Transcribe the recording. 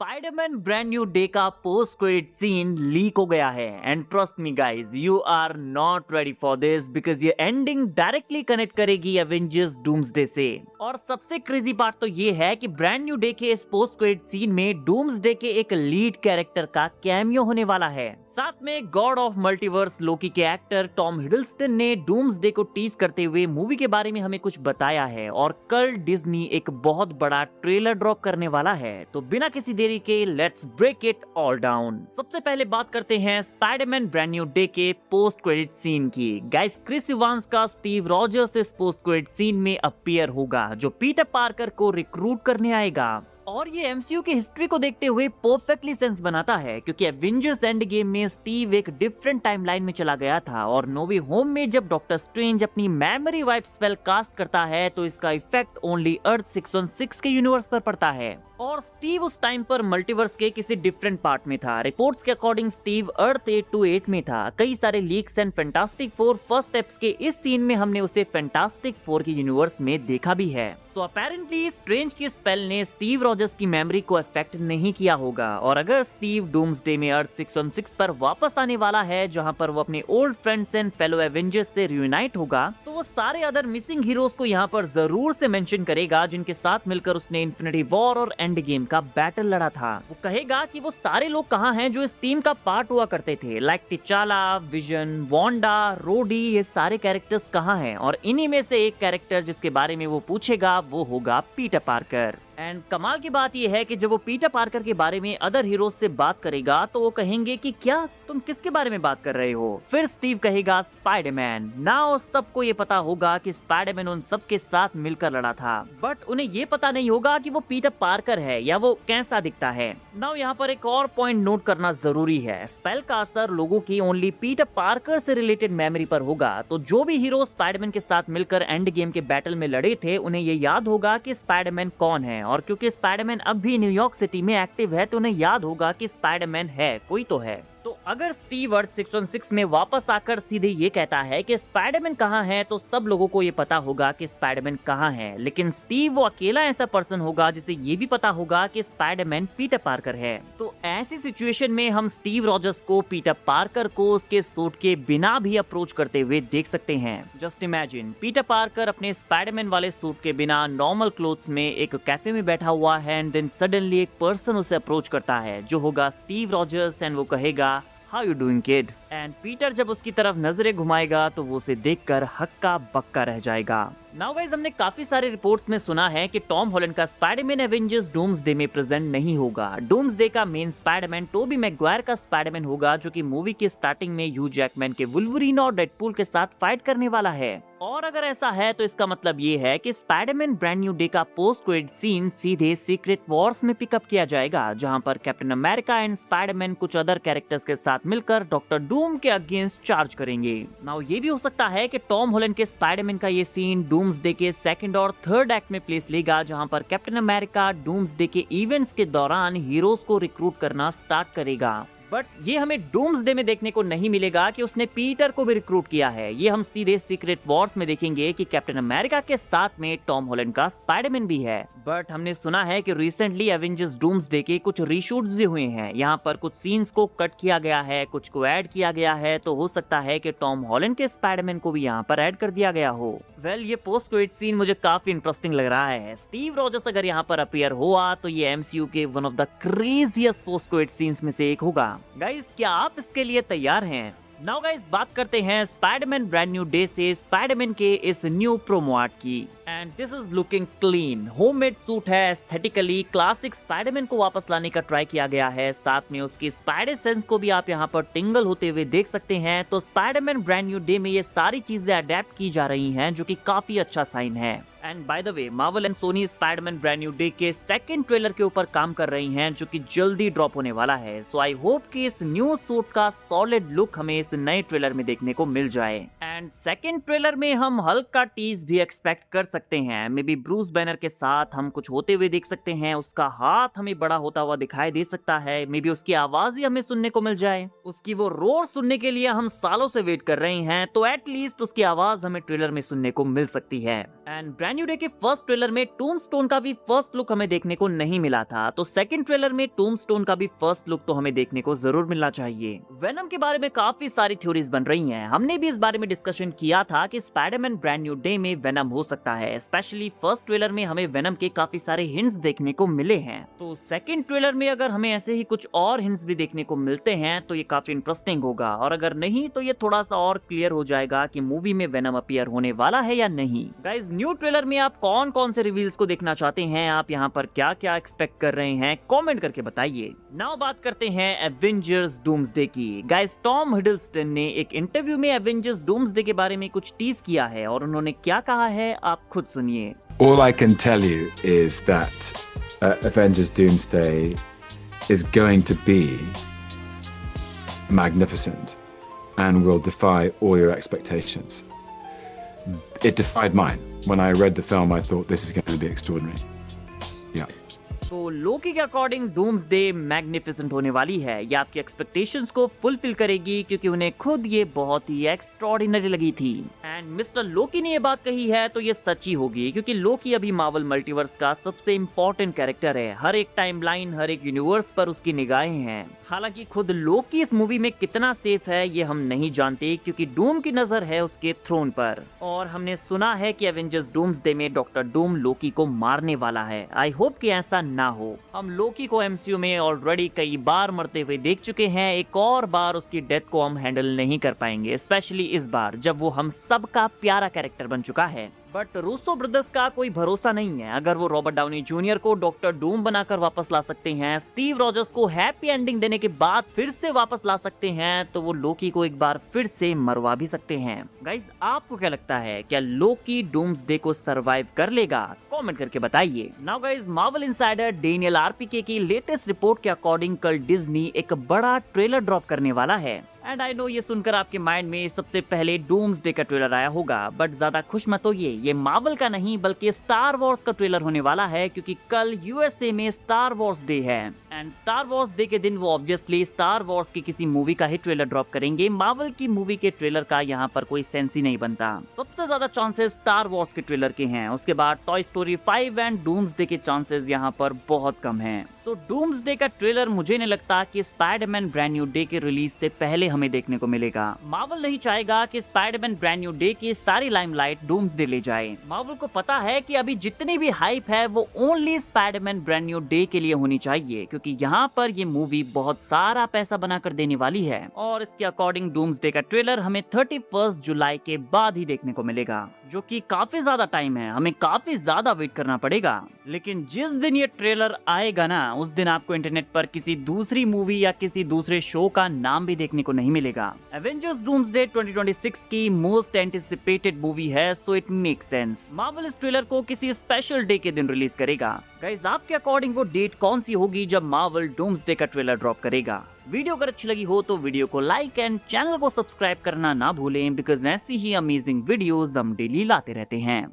Spiderman brand new day का post credit scene leak हो गया है and trust me guys you are not ready for this because ये ending directly connect करेगी Avengers Doomsday से। और सबसे क्रेजी पार्ट तो ये है कि ब्रांड न्यू डे के इस पोस्ट क्रेडिट सीन में डूम्सडे के एक लीड कैरेक्टर का कैमियो होने वाला है। साथ में गॉड ऑफ मल्टीवर्स लोकी के एक्टर टॉम हिडलस्टन ने डूम्सडे को टीज करते हुए मूवी के बारे में हमें कुछ बताया है और कल डिज्नी एक बहुत बड़ा ट्रेलर ड्रॉप करने वाला है। तो बिना किसी देरी के let's break it all down. सबसे पहले बात करते हैं स्पाइडरमैन ब्रांड न्यू डे के पोस्ट क्रेडिट सीन की। गाइस क्रिस इवांस का स्टीव रॉजर्स इस पोस्ट क्रेडिट सीन में अपीयर होगा जो पीटर पार्कर को रिक्रूट करने आएगा। और ये एमसीयू की हिस्ट्री को देखते हुए परफेक्टली सेंस बनाता है क्योंकि एवेंजर्स एंड गेम में स्टीव एक डिफरेंट टाइमलाइन में चला गया था और नो वे होम में जब डॉक्टर स्ट्रेंज अपनी मेमोरी वाइप स्पेल कास्ट करता है तो इसका इफेक्ट ओनली अर्थ 616 के यूनिवर्स पर पड़ता है और स्टीव उस टाइम पर मल्टीवर्स के किसी डिफरेंट पार्ट में था। रिपोर्ट्स के अकॉर्डिंग स्टीव अर्थ 828 में था। कई सारे leaks and fantastic four first steps के इस सीन में हमने उसे फैंटास्टिक फोर के यूनिवर्स में देखा भी है। सो अपेरेंटली स्ट्रेंज की स्पेल ने स्टीव रॉजर्स की मेमोरी को अफेक्ट नहीं किया होगा और अगर स्टीव डूम्सडे में अर्थ 616 पर वापस आने वाला है जहां पर वो अपने old friends and fellow Avengers से रियूनाइट होगा तो वो सारे अदर मिसिंग हीरोज को यहाँ पर जरूर से मेंशन करेगा जिनके साथ मिलकर उसने इन्फिनिटी वॉर और एंड गेम का बैटल लड़ा था। वो कहेगा कि वो सारे लोग कहाँ हैं जो इस टीम का पार्ट हुआ करते थे, लाइक टिचाला, विजन, वांडा, रोडी, ये सारे कैरेक्टर्स कहाँ हैं। और इन्हीं में से एक कैरेक्टर जिसके बारे में वो पूछेगा वो होगा पीटर पार्कर। एंड कमाल की बात यह है कि जब वो पीटर पार्कर के बारे में अदर हीरोज से बात करेगा तो वो कहेंगे कि क्या तुम किसके बारे में बात कर रहे हो। फिर स्टीव कहेगा स्पाइडरमैन। नाउ सबको ये पता होगा कि स्पाइडरमैन उन सब के साथ मिलकर लड़ा था बट उन्हें ये पता नहीं होगा कि वो पीटर पार्कर है या वो कैसा दिखता है। नाउ यहाँ पर एक और पॉइंट नोट करना जरूरी है, स्पेल का असर लोगों की ओनली पीटर पार्कर से रिलेटेड मेमोरी पर होगा। तो जो भी हीरो स्पाइडरमैन के साथ मिलकर एंड गेम के बैटल में लड़े थे उन्हें ये याद होगा कि स्पाइडरमैन कौन है और क्योंकि स्पाइडरमैन अब भी न्यूयॉर्क सिटी में एक्टिव है तो उन्हें याद होगा कि स्पाइडरमैन है, कोई तो है। तो अगर स्टीव अर्थ 616 में वापस आकर सीधे ये कहता है कि स्पाइडरमैन कहाँ है तो सब लोगों को ये पता होगा कि स्पाइडरमैन कहाँ है, लेकिन स्टीव वो अकेला ऐसा पर्सन होगा जिसे ये भी पता होगा कि स्पाइडरमैन पीटर पार्कर है। तो ऐसी सिचुएशन में हम स्टीव रॉजर्स को पीटर पार्कर को उसके सूट के बिना भी अप्रोच करते हुए देख सकते हैं। जस्ट इमेजिन पीटर पार्कर अपने स्पाइडरमैन वाले सूट के बिना नॉर्मल क्लोथ्स में एक कैफे में बैठा हुआ है एंड देन सडनली एक पर्सन उसे अप्रोच करता है जो होगा स्टीव रॉजर्स एंड वो कहेगा how you doing kid. And Peter जब उसकी तरफ नजरें घुमाएगा तो वो उसे देखकर हक्का बक्का रह जाएगा। नाउ गाइस हमने काफी सारे रिपोर्ट्स में सुना है कि टॉम हॉलैंड का स्पाइडरमैन एवेंजर्स डूम्सडे में प्रेजेंट नहीं होगा। डूम्सडे का मेन स्पाइडरमैन टोबी मैगवायर का स्पाइडरमैन होगा जो कि मूवी के स्टार्टिंग में ह्यू जैकमैन के वुल्वरीन और डेडपूल के साथ फाइट करने वाला है। और अगर ऐसा है तो इसका मतलब ये है कि स्पाइडरमैन ब्रांड न्यू डे का पोस्ट क्रेडिट सीन सीधे सीक्रेट वॉर्स में पिकअप किया जाएगा जहां पर कैप्टन अमेरिका एंड स्पाइडरमैन कुछ अदर कैरेक्टर्स के साथ मिलकर डॉक्टर डूम के अगेंस्ट चार्ज करेंगे। नाउ ये भी हो सकता है कि टॉम हॉलैंड के स्पाइडरमैन का ये सीन डूम्सडे के सेकंड और थर्ड एक्ट में प्लेस लेगा जहां पर कैप्टन अमेरिका डूम्सडे के इवेंट्स के दौरान हीरोज को रिक्रूट करना स्टार्ट करेगा। बट ये हमें डूम्सडे में देखने को नहीं मिलेगा कि उसने पीटर को भी रिक्रूट किया है। ये हम सीधे सीक्रेट वॉर्स में देखेंगे कि कैप्टन अमेरिका के साथ में टॉम हॉलैंड का स्पाइडरमैन भी है। बट हमने सुना है कि रिसेंटली एवेंजर्स डूम्सडे के कुछ रीशूट्स भी हुए हैं। यहाँ पर कुछ सीन्स को कट किया गया है, कुछ को ऐड किया गया है, तो हो सकता है कि टॉम हॉलैंड के स्पाइडरमैन को भी यहाँ पर ऐड कर दिया गया हो। वेल ये पोस्ट क्रेडिट सीन मुझे काफी इंटरेस्टिंग लग रहा है। स्टीव रॉजर्स अगर यहाँ पर अपीयर हुआ तो ये एमसीयू के one of the craziest post credit scenes में से एक होगा। गाइस क्या आप इसके लिए तैयार हैं? नाउ गाइस बात करते हैं स्पाइडरमैन ब्रांड न्यू डे से स्पाइडरमैन के इस न्यू प्रोमो आर्ट की। And this is looking clean, homemade suit है, एस्थेटिकली क्लासिक स्पाइडरमैन को वापस लाने का ट्राई किया गया है। साथ में उसकी स्पाइडर सेंस को भी आप यहाँ पर टिंगल होते हुए देख सकते हैं। तो स्पाइडरमैन ब्रांड न्यू डे में ये सारी चीजें अडेप्ट की जा रही हैं जो कि काफी अच्छा साइन है। And by the way Marvel and Soni Spiderman brand new day के सेकंड ट्रेलर के ऊपर काम कर रही हैं जो कि जल्दी ड्रॉप होने वाला है। सो आई होप कि इस न्यू सूट का सॉलिड लुक हमें इस नए ट्रेलर में देखने को मिल जाए। एंड सेकंड ट्रेलर में हम हल्क का टीज भी एक्सपेक्ट कर सकते हैं। मे बी ब्रूस बैनर के साथ हम कुछ होते हुए देख सकते हैं, उसका हाथ हमें बड़ा होता हुआ दिखाई दे सकता है, मे बी उसकी आवाज ही हमें सुनने को मिल जाए। उसकी वो रोर सुनने के लिए हम सालों से वेट कर रहे हैं, तो एटलीस्ट उसकी आवाज हमें ट्रेलर में सुनने को मिल सकती है। And brand brand new day के फर्स्ट ट्रेलर में टूम्बस्टोन का भी फर्स्ट लुक हमें देखने को नहीं मिला था, तो सेकंड ट्रेलर में टूम्बस्टोन का भी फर्स्ट लुक तो हमें देखने को जरूर मिलना चाहिए। वेनम के बारे में काफी सारी थ्योरीज बन रही हैं। हमने भी इस बारे में डिस्कशन किया था कि स्पाइडरमैन ब्रांड न्यू डे में वेनम हो सकता है। स्पेशली फर्स्ट ट्रेलर में हमें वेनम के काफी सारे हिंट्स देखने को मिले हैं, तो सेकंड ट्रेलर में अगर हमें ऐसे ही कुछ और हिंट्स भी देखने को मिलते हैं तो ये काफी इंटरेस्टिंग होगा, और अगर नहीं तो ये थोड़ा सा और क्लियर हो जाएगा कि मूवी में वेनम अपीयर होने वाला है या नहीं। गाइस, न्यू ट्रेलर में आप कौन कौन से रिवील्स को देखना चाहते हैं, आप यहाँ पर क्या क्या एक्सपेक्ट कर रहे हैं, कमेंट करके बताइए। नाउ बात करते हैं एवेंजर्स डूम्सडे की। गाइस, टॉम हिडलस्टन ने एक इंटरव्यू में एवेंजर्स डूम्सडे के बारे में कुछ टीज किया है और उन्होंने क्या कहा है आप खुद सुनिए। All I can tell you is that Avengers Doomsday is going to be magnificent and will defy all your expectations. It defied mine. When I read the film, I thought this is going to be extraordinary. Yeah. तो लोकी के according doomsday magnificent होने वाली है। ये आपकी expectations को fulfil करेगी क्योंकि उन्हें खुद ये बहुत ही एक्स्ट्रॉर्डिनरी लगी थी। एंड मिस्टर लोकी ने ये बात कही है तो ये सच्ची होगी, क्योंकि लोकी अभी मार्वल मल्टीवर्स का सबसे इम्पोर्टेंट कैरेक्टर है। हर एक टाइमलाइन, हर एक यूनिवर्स पर उसकी निगाहें हैं। हालांकि खुद लोकी इस मूवी में कितना सेफ है ये हम नहीं जानते, क्योंकि डूम की नजर है उसके थ्रोन पर, और हमने सुना है कि एवेंजर्स डूम्सडे में डॉक्टर डूम लोकी को मारने वाला है। आई होप कि ऐसा ना हो। हम लोकी को एमसीयू में ऑलरेडी कई बार मरते हुए देख चुके हैं, एक और बार उसकी डेथ को हम हैंडल नहीं कर पाएंगे, स्पेशली इस बार जब वो हम सबका प्यारा कैरेक्टर बन चुका है। बट रूसो ब्रदर्स का कोई भरोसा नहीं है। अगर वो रॉबर्ट डाउनी जूनियर को डॉक्टर डूम बनाकर वापस ला सकते हैं, स्टीव रॉजर्स को हैप्पी एंडिंग देने के बाद फिर से वापस ला सकते हैं, तो वो लोकी को एक बार फिर से मरवा भी सकते हैं। गाइस, आपको क्या लगता है, क्या लोकी डूम्सडे को सरवाइव कर लेगा? कमेंट करके बताइए। Now guys, Marvel insider Daniel RPK की लेटेस्ट रिपोर्ट के अकॉर्डिंग कल डिज्नी एक बड़ा ट्रेलर ड्रॉप करने वाला है। एंड आई नो ये सुनकर आपके माइंड में सबसे पहले डूम्सडे का ट्रेलर आया होगा, बट ज्यादा खुश मत होइए, ये मार्वल का नहीं बल्कि स्टार वॉर्स का ट्रेलर होने वाला है, क्योंकि कल यूएसए में स्टार वॉर्स डे है। एंड स्टार वॉर्स डे के दिन वो ऑब्वियसली स्टार वॉर्स की किसी मूवी का ही ट्रेलर ड्रॉप करेंगे। मार्वल की मूवी के ट्रेलर का यहाँ पर कोई सेंस ही नहीं बनता। सबसे ज्यादा चांसेस स्टार वॉर्स के ट्रेलर के हैं, उसके बाद टॉय स्टोरी 5 एंड डूम्सडे के चांसेस यहाँ पर बहुत कम हैं। तो डूम्सडे का ट्रेलर मुझे नहीं लगता कि स्पाइडरमैन ब्रांड न्यू डे के रिलीज से पहले हमें देखने को मिलेगा। मार्वल नहीं चाहेगा कि स्पाइडरमैन ब्रांड न्यू डे की सारी लाइमलाइट डूम्सडे ले जाए। मार्वल को पता है कि अभी जितनी भी हाइप है वो only Spiderman brand new day के लिए होनी चाहिए, क्योंकि यहाँ पर ये मूवी बहुत सारा पैसा बनाकर देने वाली है। और इसके अकॉर्डिंग डूम्सडे का ट्रेलर हमें 31 जुलाई के बाद ही देखने को मिलेगा, जो कि काफी ज्यादा टाइम है, हमें काफी ज्यादा वेट करना पड़ेगा। लेकिन जिस दिन ये ट्रेलर आएगा ना, उस दिन आपको इंटरनेट पर किसी दूसरी मूवी या किसी दूसरे शो का नाम भी देखने को नहीं मिलेगा। एवेंजर्स डूम्सडे 2026 की मोस्ट एंटिसिपेटेड मूवी है, so it make sense Marvel इस ट्रेलर को किसी स्पेशल डे के दिन रिलीज करेगा। गाइस, आपके अकॉर्डिंग वो डेट कौन सी होगी जब मार्वल डूम्सडे का ट्रेलर ड्रॉप करेगा? वीडियो अगर अच्छी लगी हो तो वीडियो को लाइक एंड चैनल को सब्सक्राइब करना ना भूलें, बिकॉज ऐसी ही अमेजिंग वीडियोस हम डेली लाते रहते हैं।